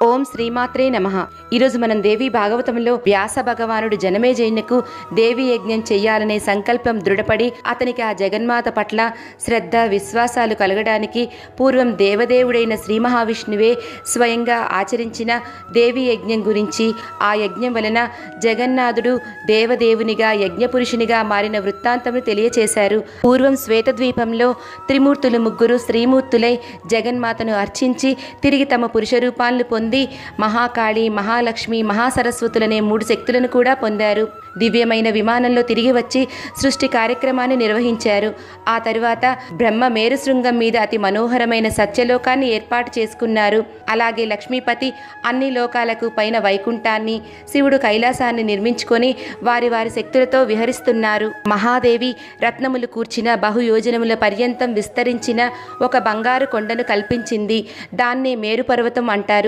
ఓం శ్రీమాత్రే నమః. ఈరోజు మనం దేవి భాగవతంలో వ్యాస భగవానుడు జనమేజయునకు దేవి యజ్ఞం చెయ్యాలనే సంకల్పం దృఢపడి అతనికి ఆ జగన్మాత పట్ల శ్రద్ధ విశ్వాసాలు కలగడానికి పూర్వం దేవదేవుడైన శ్రీ మహావిష్ణువే స్వయంగా ఆచరించిన దేవి యజ్ఞం గురించి, ఆ యజ్ఞం వలన జగన్నాథుడు దేవదేవునిగా యజ్ఞపురుషునిగా మారిన వృత్తాంతమును తెలియచేశారు. పూర్వం శ్వేతద్వీపంలో త్రిమూర్తులు ముగ్గురు శ్రీమూర్తులై జగన్మాతను అర్చించి తిరిగి తమ పురుష రూపాలను పొంది మహాకాళి, మహాలక్ష్మి, మహాసరస్వతులనే 3 శక్తులను కూడా పొందారు. దివ్యమైన విమానంలో తిరిగి వచ్చి సృష్టి కార్యక్రమాన్ని నిర్వహించారు. ఆ తరువాత బ్రహ్మ మేరుశృంగం మీద అతి మనోహరమైన సత్యలోకాన్ని ఏర్పాటు చేసుకున్నారు. అలాగే లక్ష్మీపతి అన్ని లోకాలకు పైన వైకుంఠాన్ని, శివుడు కైలాసాన్ని నిర్మించుకొని వారి వారి శక్తులతో విహరిస్తున్నారు. మహాదేవి రత్నములు కూర్చిన బహుయోజనముల పర్యంతం విస్తరించిన ఒక బంగారు కొండను కల్పించింది. దాన్నే మేరు పర్వతం అంటారు.